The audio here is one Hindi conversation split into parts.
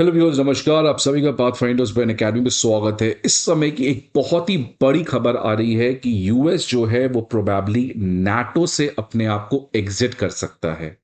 हेलो व्यूअर्स, नमस्कार। आप सभी का पाथफाइंडर्स ब्रेन एकेडमी में स्वागत है। इस समय की एक बहुत ही बड़ी खबर आ रही है कि यूएस जो है वो प्रोबेबली नाटो से अपने आप को एग्जिट कर सकता है।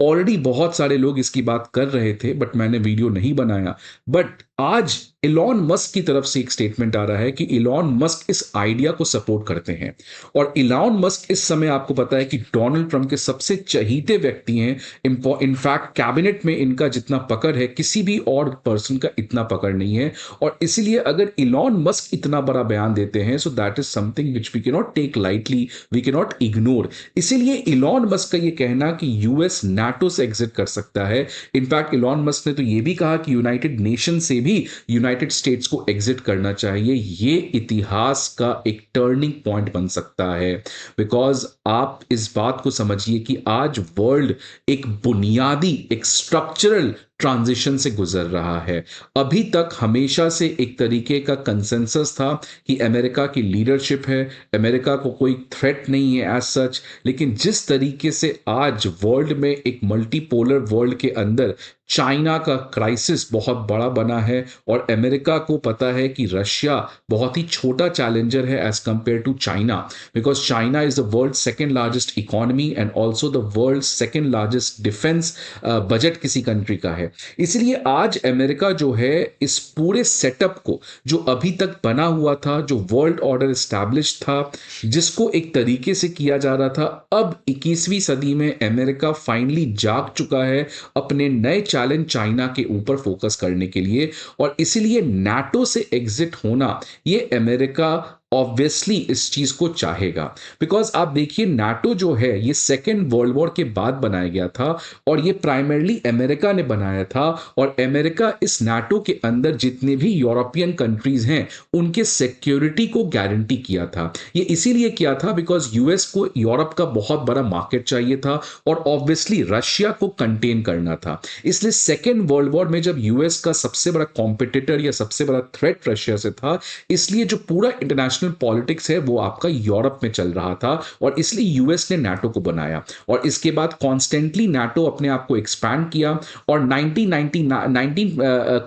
ऑलरेडी बहुत सारे लोग इसकी बात कर रहे थे बट मैंने वीडियो नहीं बनाया। बट आज इलॉन मस्क की तरफ से एक स्टेटमेंट आ रहा है कि इलॉन मस्क इस आइडिया को सपोर्ट करते हैं। और इलॉन मस्क इस समय आपको पता है कि डोनाल्ड ट्रंप के सबसे चहीते व्यक्ति हैं। इनफैक्ट कैबिनेट में इनका जितना पकड़ है किसी भी और पर्सन का इतना पकड़ नहीं है। और इसलिए अगर इलॉन मस्क इतना बड़ा बयान देते हैं so that is something which we can not take lightly, we can not ignore. इसीलिए इलॉन मस्क का ये कहना कि यूएस नाटो से एग्जिट कर सकता है। इनफैक्ट इलॉन मस्क ने तो ये भी कहा कि यूनाइटेड नेशन से भी यूनाइटेड स्टेट्स को एग्जिट करना चाहिए। ये इतिहास का एक टर्निंग पॉइंट बन सकता है। बिकॉज आप इस बात को समझिए कि आज वर्ल्ड एक बुनियादी, एक स्ट्रक्चरल ट्रांजिशन से गुजर रहा है। अभी तक हमेशा से एक तरीके का कंसेंसस था कि अमेरिका की लीडरशिप है, अमेरिका को कोई थ्रेट नहीं है एज सच। लेकिन जिस तरीके से आज वर्ल्ड में एक मल्टीपोलर वर्ल्ड के अंदर चाइना का क्राइसिस बहुत बड़ा बना है और अमेरिका को पता है कि रशिया बहुत ही छोटा चैलेंजर है as compared to China. Because China is the world second largest economy and also the world second largest defence budget किसी कंट्री का है। इसलिए आज अमेरिका जो है इस पूरे सेटअप को, जो अभी तक बना हुआ था, जो वर्ल्ड ऑर्डर स्टैब्लिश था, जिसको एक तरीके से किया जा रहा था, अब 21वीं सदी में अमेरिका फाइनली जाग चुका है अपने नए चैलेंज चाइना के ऊपर फोकस करने के लिए। और इसीलिए नाटो से एग्जिट होना ये अमेरिका ऑब्वियसली इस चीज को चाहेगा। बिकॉज आप देखिए नाटो जो है ये सेकेंड वर्ल्ड वॉर के बाद बनाया गया था और ये प्राइमरली अमेरिका ने बनाया था। और अमेरिका इस नाटो के अंदर जितने भी यूरोपियन कंट्रीज हैं उनके सिक्योरिटी को गारंटी किया था। ये इसीलिए किया था बिकॉज यूएस को यूरोप का बहुत बड़ा मार्केट चाहिए था और ऑब्वियसली रशिया को कंटेन करना था। इसलिए सेकेंड वर्ल्ड वॉर में जब यूएस का सबसे बड़ा कॉम्पिटिटर या सबसे बड़ा थ्रेट रशिया से था, इसलिए जो पूरा इंटरनेशनल पॉलिटिक्स है वो आपका यूरोप में चल रहा था और इसलिए यूएस ने नाटो को बनाया। और इसके बाद कॉन्स्टेंटली नाटो अपने आप को एक्सपैंड किया। और 19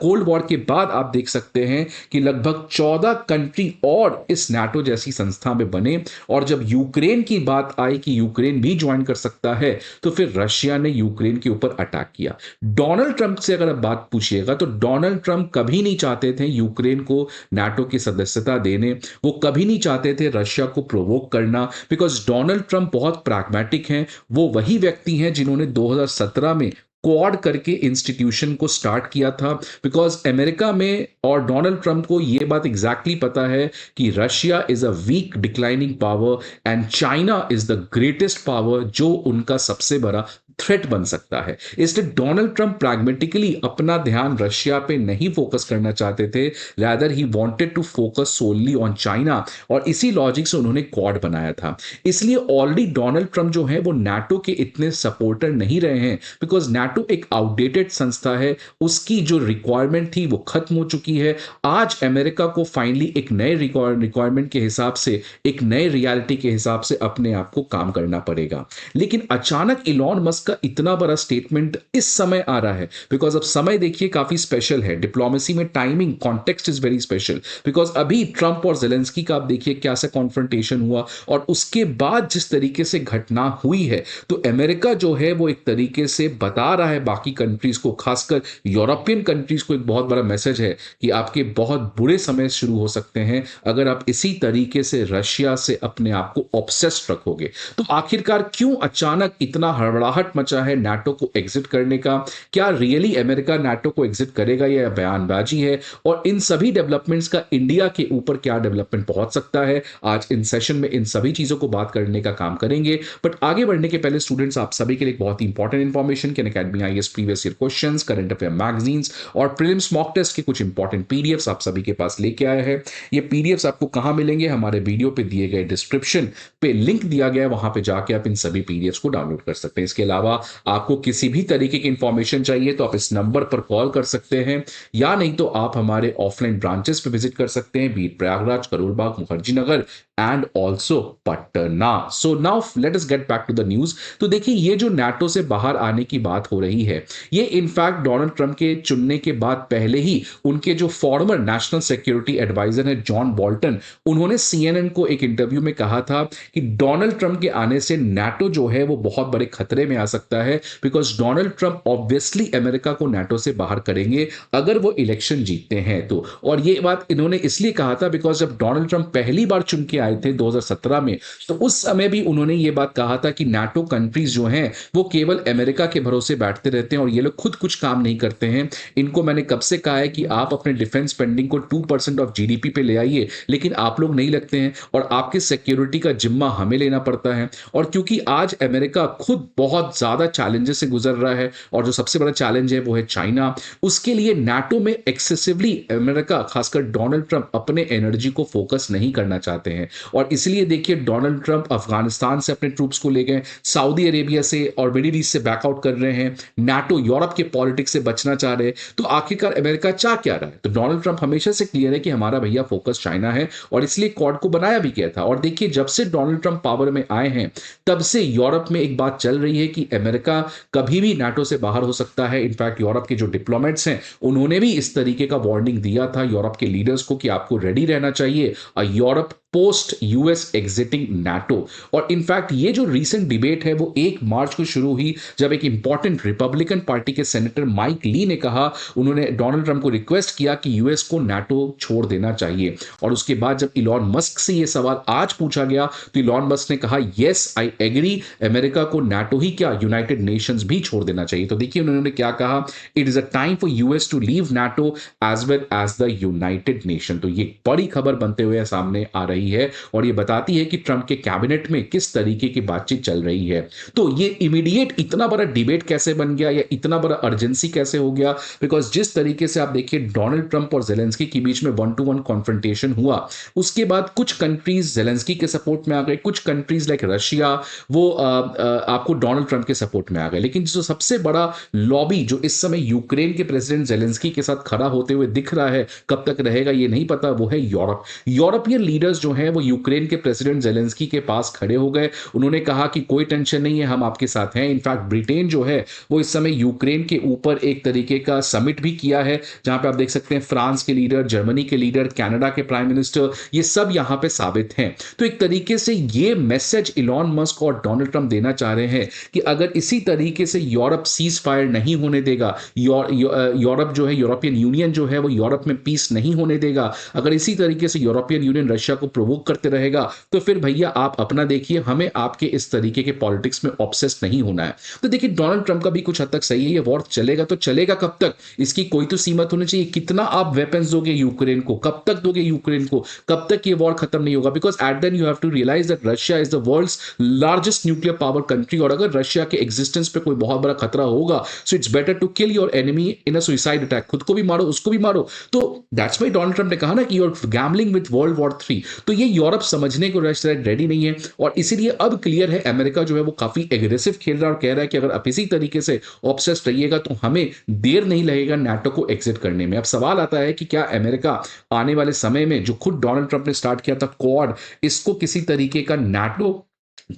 कोल्ड वॉर के बाद आप देख सकते हैं कि लगभग 14 कंट्री और इस नाटो जैसी संस्था में बने। और जब यूक्रेन की बात आई कि यूक्रेन भी ज्वाइन कर सकता है तो फिर रशिया ने यूक्रेन के ऊपर अटैक किया। डोनाल्ड ट्रंप से अगर आप बात पूछिएगा तो डोनाल्ड ट्रंप कभी नहीं चाहते थे यूक्रेन को नाटो की सदस्यता देने। वो कभी नहीं चाहते थे रशिया को प्रोवोक करना। बिकॉज डोनाल्ड ट्रंप बहुत प्रैग्मेटिक हैं। वो वही व्यक्ति हैं जिन्होंने 2017 में क्वाड करके इंस्टीट्यूशन को स्टार्ट किया था। बिकॉज अमेरिका में और डोनाल्ड ट्रंप को यह बात एग्जैक्टली पता है कि Russia is a weak declining power and China is the greatest power जो उनका सबसे बड़ा थ्रेट बन सकता है। इसलिए डोनाल्ड ट्रंप प्रैग्मेटिकली अपना ध्यान रशिया पे नहीं फोकस करना चाहते थे, rather he wanted to focus solely on China. और इसी लॉजिक से उन्होंने क्वाड बनाया था। इसलिए ऑलरेडी डोनाल्ड ट्रंप जो है वो नाटो के इतने सपोर्टर नहीं रहे हैं बिकॉज नाटो एक आउटडेटेड संस्था है, उसकी जो रिक्वायरमेंट थी वो खत्म हो चुकी है। आज अमेरिका को फाइनली एक नए रिक्वायरमेंट के हिसाब से, एक नए रियलिटी के हिसाब से अपने आप को काम करना पड़ेगा। लेकिन अचानक इलॉन मस्क का इतना बड़ा स्टेटमेंट इस समय आ रहा है बिकॉज अब समय देखिए काफी स्पेशल है। डिप्लोमेसी में timing, context is very special. Because अभी ट्रंप और जेलेंस्की का आप देखिए क्या सा कॉन्फ्रंटेशन हुआ और उसके बाद जिस तरीके से घटना हुई है, तो अमेरिका जो है वो एक तरीके से बता रहा है बाकी कंट्रीज को, खासकर यूरोपियन कंट्रीज को, एक बहुत बड़ा मैसेज है कि आपके बहुत बुरे समय शुरू हो सकते हैं अगर आप इसी तरीके से रशिया से अपने आप को ऑब्सेस्ड रखोगे। तो आखिरकार क्यों अचानक इतना हड़बड़ाहट मचा है नाटो को एग्जिट करने का? क्या रियली अमेरिका नाटो को एग्जिट करेगा या बयानबाजी है? और इन सभी डेवलपमेंट्स का इंडिया के ऊपर क्या डेवलपमेंट पहुंच सकता है? आज इन सेशन में इन सभी चीजों को बात करने का काम करेंगे। बट आगे बढ़ने के पहले स्टूडेंट्स, आप सभी के लिए बहुत ही इंपॉर्टेंट इंफॉर्मेशन कि Unacademy IAS previous year questions, current affair magazines और प्रीलिम्स मॉक टेस्ट के कुछ इंपॉर्टेंट पीडीएफ्स आप सभी के पास लेके आए हैं। ये पीडीएफ्स आपको कहां मिलेंगे? हमारे वीडियो पे दिए गए डिस्क्रिप्शन पे लिंक दिया गया है, वहां पे जाके आप इन सभी पीडीएफ्स को डाउनलोड कर सकते हैं। इसके अलावा अलावा आपको किसी भी तरीके की इंफॉर्मेशन चाहिए तो आप इस नंबर पर कॉल कर सकते हैं, या नहीं तो आप हमारे ऑफलाइन ब्रांचेस पे विजिट कर सकते हैं, बीट Prayagraj, Karol Bagh, Mukherjee Nagar and also Patna. So now let us get back to the news. तो देखिए, ये जो नाटो से बाहर आने की बात हो रही है, ये इनफैक्ट डोनाल्ड ट्रंप के चुनने के बाद पहले ही उनके जो फॉर्मर नेशनल सिक्योरिटी एडवाइजर है जॉन बोल्टन, उन्होंने सीएनएन को एक इंटरव्यू में कहा था कि डोनाल्ड ट्रंप के आने से नाटो जो है वो बहुत बड़े खतरे में आ सकता है, because Donald Trump obviously America को नाटो से बाहर करेंगे अगर वो इलेक्शन जीतते हैं तो। और ये बात इन्होंने इसलिए कहा था बिकॉज जब डोनाल्ड ट्रंप पहली बार चुन के आए थे 2017 में, तो उस समय भी उन्होंने ये बात कहा था कि नाटो कंट्रीज जो हैं वो केवल अमेरिका के भरोसे बैठते रहते हैं और ये लोग खुद कुछ काम नहीं करते हैं। इनको मैंने कब से कहा है कि आप अपने डिफेंस स्पेंडिंग को 2% ऑफ जीडीपी पे ले आइए, लेकिन आप लोग नहीं लगते हैं और आपकी सिक्योरिटी का जिम्मा हमें लेना पड़ता है। और क्योंकि आज अमेरिका खुद बहुत ज्यादा चैलेंजेस से गुजर रहा है और जो सबसे बड़ा चैलेंज है वो है चाइना, उसके लिए नाटो में एक्सेसिवली अमेरिका, खासकर डोनाल्ड ट्रंप, अपने एनर्जी को फोकस नहीं करना चाहते हैं। और इसलिए देखिए, डोनाल्ड ट्रंप अफगानिस्तान से अपने ट्रूप्स को ले गए, सऊदी अरेबिया से और मिडिल ईस्ट से बैकआउट कर रहे हैं, नाटो यूरोप के पॉलिटिक्स से बचना चाह रहे हैं। तो आखिरकार अमेरिका चाह क्या रहा है? तो डोनाल्ड ट्रंप हमेशा से क्लियर है कि हमारा भैया फोकस चाइना है और इसलिए क्वाड को बनाया भी गया था। और देखिए, जब से डोनाल्ड ट्रंप पावर में आए हैं तब से यूरोप में एक बात चल रही है कि अमेरिका कभी भी नाटो से बाहर हो सकता है। इनफैक्ट यूरोप के जो डिप्लोमेट्स हैं उन्होंने भी इस तरीके का वार्निंग दिया था यूरोप के लीडर्स को कि आपको रेडी रहना चाहिए Europe post US exiting NATO. और इनफैक्ट ये जो रीसेंट डिबेट है वो 1 मार्च को शुरू हुई जब एक इंपॉर्टेंट रिपब्लिकन पार्टी के सेनेटर माइक ली ने कहा, उन्होंने डोनाल्ड ट्रंप को रिक्वेस्ट किया कि यूएस को नाटो छोड़ देना चाहिए। और उसके बाद जब इलॉन मस्क से ये सवाल आज पूछा गया तो इलॉन मस्क ने कहा, यस आई एग्री, अमेरिका को नाटो ही क्या यूनाइटेड नेशंस भी छोड़ देना चाहिए। तो देखिए उन्होंने क्या कहा, it is a time for US to leave NATO as well as the United Nation. तो ये बड़ी खबर बनते हुए सामने आ रही है और ये बताती है कि ट्रंप के कैबिनेट में किस तरीके की बातचीत चल रही है। तो ये इमीडिएट इतना बड़ा डिबेट कैसे बन गया या इतना बड़ा अर्जेंसी कैसे हो गया? बिकॉज जिस तरीके से आप देखिए डोनाल्ड ट्रंप और जेलेंस्की के बीच में 1-to-1 कॉन्फ्रंटेशन हुआ, उसके बाद कुछ कंट्रीज जेलेंस्की के सपोर्ट में आ गए, कुछ कंट्रीज लाइक रशिया वो आपको डोनाल्ड ट्रंप के सपोर्ट में आ गए। लेकिन जो सबसे बड़ा लॉबी जो इस समय यूक्रेन के प्रेसिडेंट जेलेंस्की के साथ खड़ा होते हुए दिख रहा है, कब तक रहेगा ये नहीं पता, वो है यूरोप। यूरोपियन लीडर्स जो हैं वो यूक्रेन के प्रेसिडेंट जेलेंस्की के पास खड़े हो गए। उन्होंने कहा कि कोई टेंशन नहीं है, हम आपके साथ हैं। इनफैक्ट ब्रिटेन जो है वो इस समय यूक्रेन के ऊपर एक तरीके का समिट भी किया है, जहां पे आप देख सकते हैं फ्रांस के लीडर, जर्मनी के लीडर, कनाडा के प्राइम मिनिस्टर, ये सब यहां पे साबित हैं। तो एक तरीके से ये मैसेज इलॉन मस्क और डोनाल्ड ट्रंप देना चाह रहे हैं कि अगर इसी तरीके से यूरोप सीज फायर नहीं होने देगा, यूरोप जो है, यूरोपियन यूनियन जो है वो यूरोप में पीस नहीं होने देगा, अगर इसी तरीके से यूरोपियन यूनियन रशिया को प्रोवोक करते रहेगा, तो फिर भैया आप अपना देखिए, हमें आपके इस तरीके के पॉलिटिक्स में ऑब्सेस्ड नहीं होना है। तो देखिए डोनाल्ड ट्रंप का भी कुछ हद तक सही है, ये वॉर चलेगा तो चलेगा कब तक? इसकी कोई तो सीमा होनी चाहिए। कितना आप वेपन्स दोगे यूक्रेन को, कब तक दोगे यूक्रेन को, कब तक ये वॉर खत्म नहीं होगा? Because at then you have to realise that Russia is the world's largest nuclear power country, और अगर रशिया के एग्जिस्टेंस पे कोई बहुत बड़ा खतरा होगा, so it's better to kill your enemy in a suicide attack. खुद को भी मारो, उसको भी मारो। तो दैट्स व्हाई डोनाल्ड ट्रंप ने कहा ना कि you are gambling with world war 3। तो ये यूरोप समझने को रेडी नहीं है और इसीलिए अब क्लियर है अमेरिका जो है वो काफी एग्रेसिव खेल रहा है और कह रहा है कि अगर आप इसी तरीके से ऑब्सेस्ड रहिएगा तो हमें देर नहीं लगेगा नाटो को एग्जिट करने में। अब सवाल आता है कि क्या अमेरिका आने वाले समय में, जो खुद डोनाल्ड ट्रंप ने स्टार्ट किया था क्वाड, इसको किसी तरीके का नाटो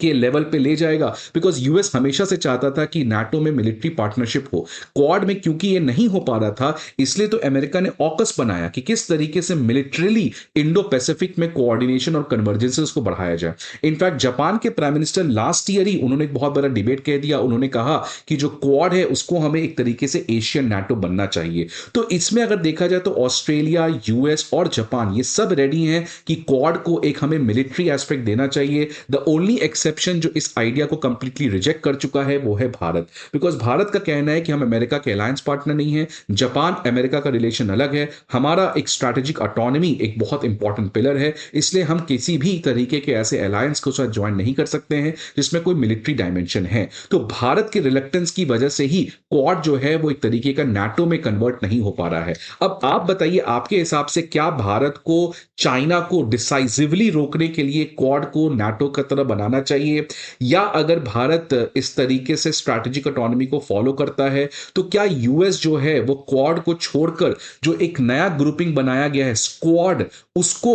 के लेवल पे ले जाएगा? बिकॉज यूएस हमेशा से चाहता था कि नाटो में मिलिट्री पार्टनरशिप हो। क्वाड में क्योंकि ये नहीं हो पा रहा था, इसलिए तो अमेरिका ने ऑकस बनाया कि किस तरीके से मिलिट्रीली इंडो पैसिफिक में कोऑर्डिनेशन और कन्वर्जेंसेस को बढ़ाया जाए। इनफैक्ट जापान के प्राइम मिनिस्टर लास्ट ईयर ही उन्होंने एक बहुत बड़ा डिबेट कह दिया। उन्होंने कहा कि जो क्वाड है उसको हमें एक तरीके से एशियन नाटो बनना चाहिए। तो इसमें अगर देखा जाए तो ऑस्ट्रेलिया, यूएस और जापान ये सब रेडी हैं कि क्वाड को एक हमें मिलिट्री एस्पेक्ट देना चाहिए। द ओनली एक्सेप्शन जो इस आइडिया को कंप्लीटली रिजेक्ट कर चुका है वो है भारत। बिकॉज भारत का कहना है कि हम अमेरिका के अलायंस पार्टनर नहीं है, जापान अमेरिका का रिलेशन अलग है, हमारा एक स्ट्रैटेजिक ऑटोनॉमी एक बहुत इंपॉर्टेंट पिलर है, इसलिए हम किसी भी तरीके के ऐसे अलायंस को साथ ज्वाइन नहीं कर सकते हैं जिसमें कोई मिलिट्री डायमेंशन है। तो भारत के रिलेक्टेंस की वजह से ही क्वाड जो है वो एक तरीके का नाटो में कन्वर्ट नहीं हो पा रहा है। अब आप बताइए, आपके हिसाब से क्या भारत को चाइना को डिसाइसिवली रोकने के लिए क्वाड को नाटो की तरह बनाना चाहिए, या अगर भारत इस तरीके से स्ट्रैटेजिक ऑटोनॉमी को फॉलो करता है तो क्या यूएस जो है वो क्वाड को छोड़कर जो एक नया ग्रुपिंग बनाया गया है स्क्वाड, उसको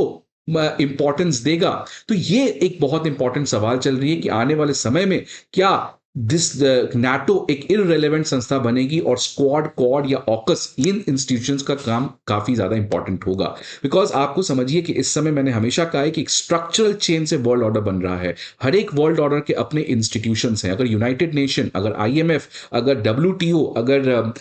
इंपॉर्टेंस देगा? तो ये एक बहुत इंपॉर्टेंट सवाल चल रही है कि आने वाले समय में क्या दिस नाटो एक इररिलेवेंट संस्था बनेगी और स्क्वाड, क्वाड या ऑकस इन इंस्टीट्यूशंस का काम काफी ज्यादा इंपॉर्टेंट होगा। बिकॉज आपको समझिए कि इस समय मैंने हमेशा कहा है कि एक स्ट्रक्चरल चेन से वर्ल्ड ऑर्डर बन रहा है। हर एक वर्ल्ड ऑर्डर के अपने इंस्टीट्यूशंस हैं। अगर यूनाइटेड नेशन, अगर आईएमएफ, अगर डब्ल्यूटीओ, अगर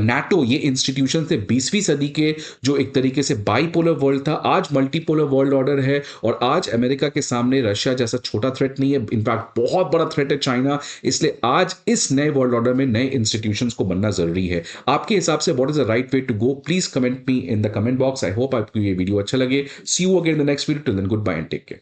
नाटो, ये इंस्टीट्यूशन थे 20वीं सदी के, जो एक तरीके से बाईपोलर वर्ल्ड था, आज मल्टीपोलर वर्ल्ड ऑर्डर है। और आज अमेरिका के सामने रशिया जैसा छोटा थ्रेट नहीं है, इनफैक्ट बहुत बड़ा थ्रेट है चाइना। इसलिए आज इस नए वर्ल्ड ऑर्डर में नए इंस्टीट्यूशंस को बनना जरूरी है। आपके हिसाब से what is the right way to go? Please comment me in the comment box. I hope आपको ये वीडियो अच्छा लगे। See you again in the next video. Till then, goodbye and take care.